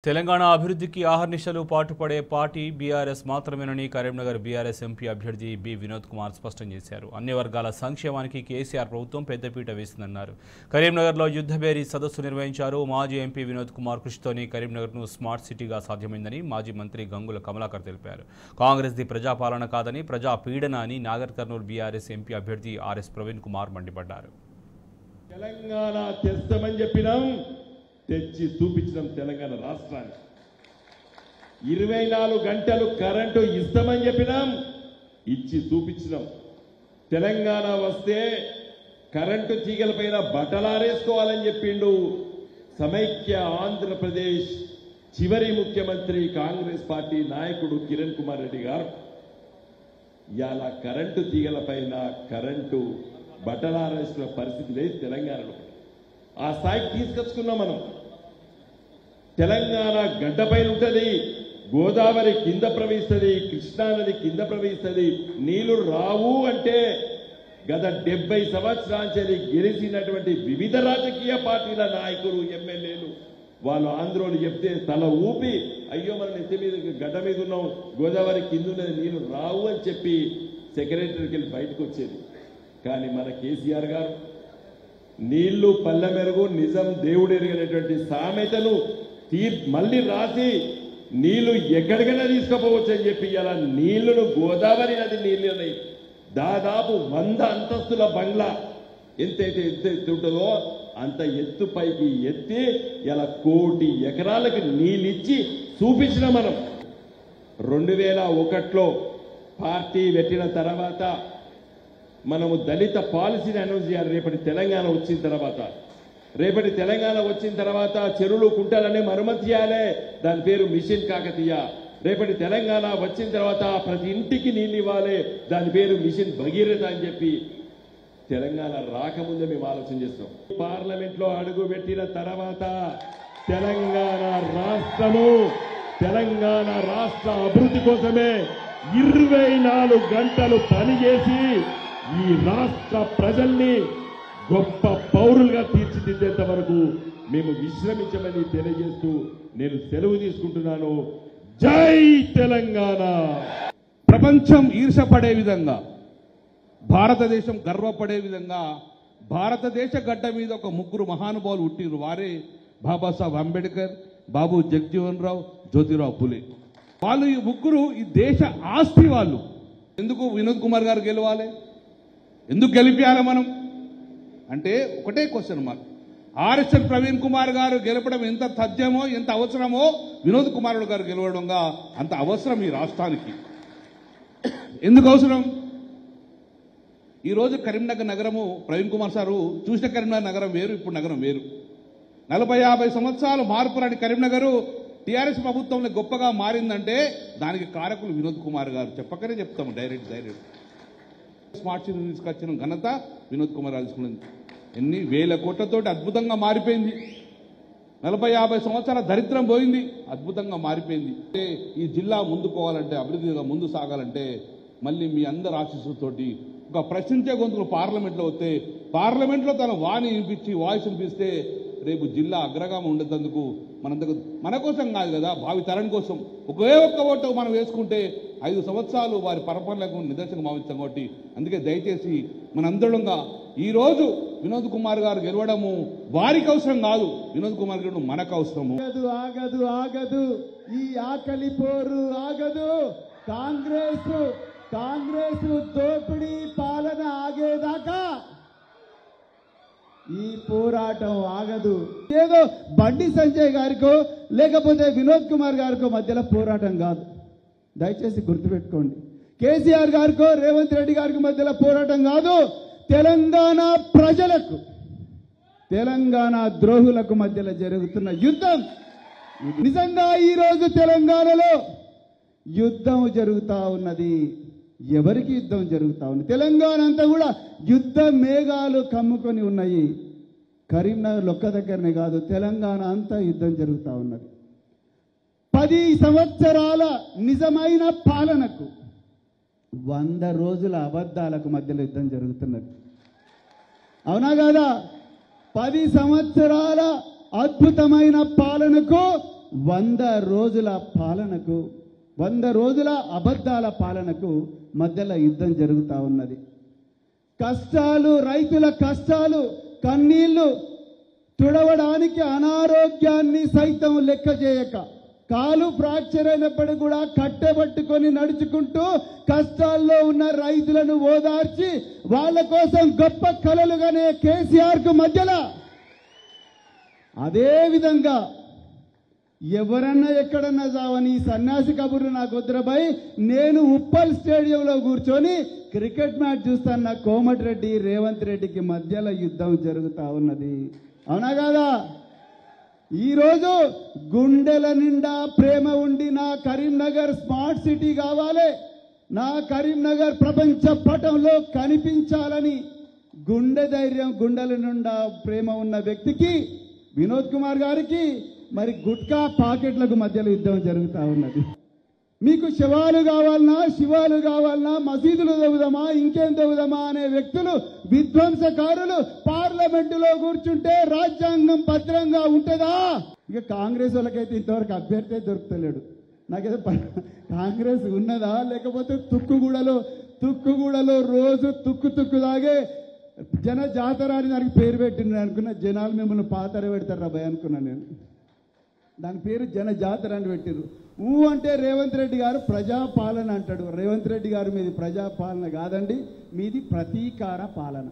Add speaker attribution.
Speaker 1: తెలంగాణ అభివృద్ధికి ఆహర్నిశలు పాటుపడే party BRS మాత్రమేనని Karimnagar BRS MP అభ్యర్థి బి వినోద్ కుమార్ స్పష్టం చేశారు. అన్ని వర్గాల సంక్షేమానికి కేసీఆర్ ప్రభుత్వం పెద్దపీట వేసిందన్నారు. కరీంనగర్లో యుద్ధభేరీ సదస్సు నిర్వహించారు. మాజీ ఎంపీ వినోద్ కుమార్ కృషితోనే కరీంనగర్ను స్మార్ట్ సిటీగా సాధ్యమైందని మాజీ మంత్రి గంగుల కమలాకర్ తెలిపారు. కాంగ్రెస్ది ప్రజాపాలన కాదని ప్రజా పీడన అని నాగర్ కర్నూలు బీఆర్ఎస్ ఎంపీ అభ్యర్థి ఆర్ఎస్ ప్రవీణ్ కుమార్ మండిపడ్డారు.
Speaker 2: తెలంగాణ తెస్తామని చెప్పినాం, తెచ్చి చూపించడం తెలంగాణ రాష్ట్రానికి. 24 గంటలు కరెంటు ఇస్తామని చెప్పినాం, ఇచ్చి చూపించడం. తెలంగాణ వస్తే కరెంటు తీగలపైన బట్టలారేసుకోవాలని చెప్పిండు సమైక్య ఆంధ్రప్రదేశ్ చివరి ముఖ్యమంత్రి కాంగ్రెస్ పార్టీ నాయకుడు కిరణ్ కుమార్ రెడ్డి గారు. ఇవాళ కరెంటు తీగలపైన కరెంటు బట్టలారేసుకున్న పరిస్థితి లేదు తెలంగాణలో. ఆ స్థాయికి తీసుకొచ్చుకున్నాం మనం. తెలంగాణ గడ్డపైన ఉంటుంది, గోదావరి కింద ప్రవహిస్తుంది, కృష్ణానది కింద ప్రవహిస్తుంది. నీళ్లు రావు అంటే గత 70 సంవత్సరాలు గెలిచినటువంటి వివిధ రాజకీయ పార్టీల నాయకులు, ఎమ్మెల్యేలు వాళ్ళు ఆంధ్రోలు చెప్తే తల ఊపి అయ్యో మనం నెత్తి మీద గడ్డ మీద ఉన్నాం, గోదావరి కింద ఉన్నది, నీళ్లు రావు అని చెప్పి సెక్రటరీకి వెళ్ళి బయటకు వచ్చేది. కానీ మన కేసీఆర్ గారు నీళ్లు పల్లె మెరుగు నిజం దేవుడు ఎరిగినటువంటి సామెతను మళ్ళీ రాసి నీళ్లు ఎక్కడికైనా తీసుకుపోవచ్చు అని చెప్పి ఇలా నీళ్లను గోదావరి నది నీళ్ళని దాదాపు 100 అంతస్తుల బంగ్లా ఎంతైతే ఎత్తు ఉంటుందో అంత ఎత్తు పైకి ఎత్తి ఇలా 1 కోటి ఎకరాలకు నీళ్ళిచ్చి చూపించిన మనం. 2001లో పార్టీ పెట్టిన తర్వాత మనము దళిత పాలసీని అనౌన్స్ చేయాలి. రేపటి తెలంగాణ వచ్చిన తర్వాత చెరువులు కుంటలన్నీ మరమ్మతు చేయాలి. దాని పేరు మిషన్ కాకతీయ. రేపటి తెలంగాణ వచ్చిన తర్వాత ప్రతి ఇంటికి నీళ్ళు ఇవ్వాలి. దాని పేరు మిషన్ భగీరథ అని చెప్పి తెలంగాణ రాకముందే మేము ఆలోచన చేస్తాం. పార్లమెంట్లో అడుగు పెట్టిన తర్వాత తెలంగాణ రాష్ట్ర అభివృద్ధి కోసమే 24 గంటలు పనిచేసి ఈ రాష్ట్ర ప్రజల్ని గొప్ప పౌరులుగా తీర్చిదిద్దేంత వరకు మేము విశ్రమించమని తెలియజేస్తూ నేను సెలవు తీసుకుంటున్నాను. జై తెలంగాణ.
Speaker 3: ప్రపంచం ఈర్షపడే విధంగా, భారతదేశం గర్వపడే విధంగా భారతదేశ గడ్డ మీద ఒక 3 మహానుభావులు పుట్టిరు. వారే బాబాసాహెబ్ అంబేద్కర్, బాబు జగజ్జీవన్ రావు, జ్యోతిరావు పులే. వాళ్ళు ఈ 3 ఈ దేశ ఆస్తి. వాళ్ళు ఎందుకు వినోద్ కుమార్ గారు గెలవాలి, ఎందుకు గెలిపించాలి మనం అంటే ఒకటే question mark. RSN Praveen Kumar గారు గెలపడం ఎంత తథ్యమో, ఎంత అవసరమో వినోద్ కుమార్ గారు గెలవడంగా అంత అవసరం ఈ రాష్ట్రానికి. ఎందుకు అవసరం? ఈరోజు కరీంనగర్ నగరము ప్రవీణ్ కుమార్ సారు చూసిన కరీంనగర్ నగరం వేరు, ఇప్పుడు నగరం వేరు. 40-50 సంవత్సరాలు మార్పు రాని కరీంనగర్ టీఆర్ఎస్ ప్రభుత్వంలో గొప్పగా మారిందంటే దానికి కారకులు వినోద్ కుమార్ గారు. చెప్పకనే చెప్తాము డైరెక్ట్. స్మార్ట్ సిటీ తీసుకొచ్చిన ఘనత వినోద్ కుమార్ తీసుకున్నది. ఎన్ని వేల కోట్లతోటి అద్భుతంగా మారిపోయింది. 40-50 సంవత్సరాల దరిద్రం పోయింది, అద్భుతంగా మారిపోయింది. ఈ జిల్లా ముందుకోవాలంటే, అభివృద్ధిగా ముందు సాగాలంటే మళ్ళీ మీ అందరి ఆశీస్సులతోటి ఒక ప్రశ్నించే గొంతులు పార్లమెంట్లో వస్తే, పార్లమెంట్లో తన వాయిస్ వినిపిస్తే రేపు జిల్లా అగ్రగామి ఉండేందుకు మన కోసం కాదు కదా, భావి తరం కోసం ఒకే ఒక్క ఓటు మనం వేసుకుంటే 5 సంవత్సరాలు వారి పరపరలకు నిదర్శనం భావిస్తాం. కాబట్టి అందుకే దయచేసి మనందరంగా ఈరోజు వినోద్ కుమార్ గారు గెలవడము వారికి అవసరం కాదు, వినోద్ కుమార్ గారు మనకు అవసరము.
Speaker 4: ఆగదు ఈ ఆకలి పోరు ఆగదు. కాంగ్రెస్ దోపిడీ పాలన ఆగేదాకా ఈ పోరాటం ఆగదు. ఏదో బండి సంజయ్ గారికో లేకపోతే వినోద్ కుమార్ గారికో మధ్యలో పోరాటం కాదు. దయచేసి గుర్తుపెట్టుకోండి. కేసీఆర్ గారికో రేవంత్ రెడ్డి గారికి మధ్యలో పోరాటం కాదు. తెలంగాణ ప్రజలకు, తెలంగాణ ద్రోహులకు మధ్యలో జరుగుతున్న యుద్ధం. నిజంగా ఈరోజు తెలంగాణలో యుద్ధం జరుగుతా ఉన్నది. ఎవరికి యుద్ధం జరుగుతా ఉంది? తెలంగాణ అంతా కూడా యుద్ధ మేఘాలు కమ్ముకొని ఉన్నాయి. కరీంనగర్ ఒక్క దగ్గరనే కాదు, తెలంగాణ అంతా యుద్ధం జరుగుతా ఉన్నది. 10 సంవత్సరాల నిజమైన పాలనకు 100 రోజుల అబద్ధాలకు మధ్యలో యుద్ధం జరుగుతున్నది. అవునా కాదా? 10 సంవత్సరాల అద్భుతమైన పాలనకు 100 రోజుల పాలనకు 100 రోజుల అబద్ధాల పాలనకు మధ్యలో యుద్ధం జరుగుతూ ఉన్నది. కష్టాలు, రైతుల కష్టాలు, కన్నీళ్లు తుడవడానికి అనారోగ్యాన్ని సైతం లెక్క చేయక, కాలు ఫ్రాక్చర్ అయినప్పుడు కూడా కట్టెబట్టుకొని నడుచుకుంటూ కష్టాల్లో ఉన్న రైతులను ఓదార్చి వాళ్ళ కోసం గొప్ప కలలుగానే కేసీఆర్ కు మధ్యలో అదే విధంగా ఎవరన్నా ఎక్కడన్నా చావని సన్యాసి కబుర్లు నాకు వద్దురబాయ్, నేను ఉప్పల్ స్టేడియంలో కూర్చొని క్రికెట్ మ్యాచ్ చూస్తాన్న కోమటిరెడ్డి రేవంత్ రెడ్డికి మధ్యలో యుద్ధం జరుగుతూ ఉన్నది. అవునా కాదా? ఈరోజు గుండెల నిండా ప్రేమ ఉండి నా కరీంనగర్ స్మార్ట్ సిటీ కావాలి, నా కరీంనగర్ ప్రపంచ పటంలో కనిపించాలని గుండె ధైర్యం, గుండెల నిండా ప్రేమ ఉన్న వ్యక్తికి, వినోద్ కుమార్ గారికి మరి గుట్కా పాకెట్లకు మధ్యలో యుద్ధం జరుగుతూ ఉన్నది. మీకు శవాలు కావాలన్నా, శివాలు కావాలన్నా, మసీదులు తవ్వుదామా, ఇంకేం తవ్వుదామా అనే వ్యక్తులు, విధ్వంసకారులు పార్లమెంటులో కూర్చుంటే రాజ్యాంగం భద్రంగా ఉంటుందా? ఇక కాంగ్రెస్ వాళ్ళకైతే ఇంతవరకు అభ్యర్థి దొరుకుతలేడు. నాకైతే కాంగ్రెస్ ఉన్నదా, లేకపోతే తుక్కుగూడలో రోజు తుక్కు తాగే జన జాతర అని దానికి పేరు పెట్టింది అనుకున్నా. జనాలు మిమ్మల్ని పాతర పెడతారు రాబాయ్ అనుకున్నా నేను. దాని పేరు జన జాతర అని పెట్టిర్రు. అంటే రేవంత్ రెడ్డి గారు ప్రజాపాలన అంటాడు. రేవంత్ రెడ్డి గారు మీది ప్రజాపాలన కాదండి, మీది ప్రతీకార పాలన.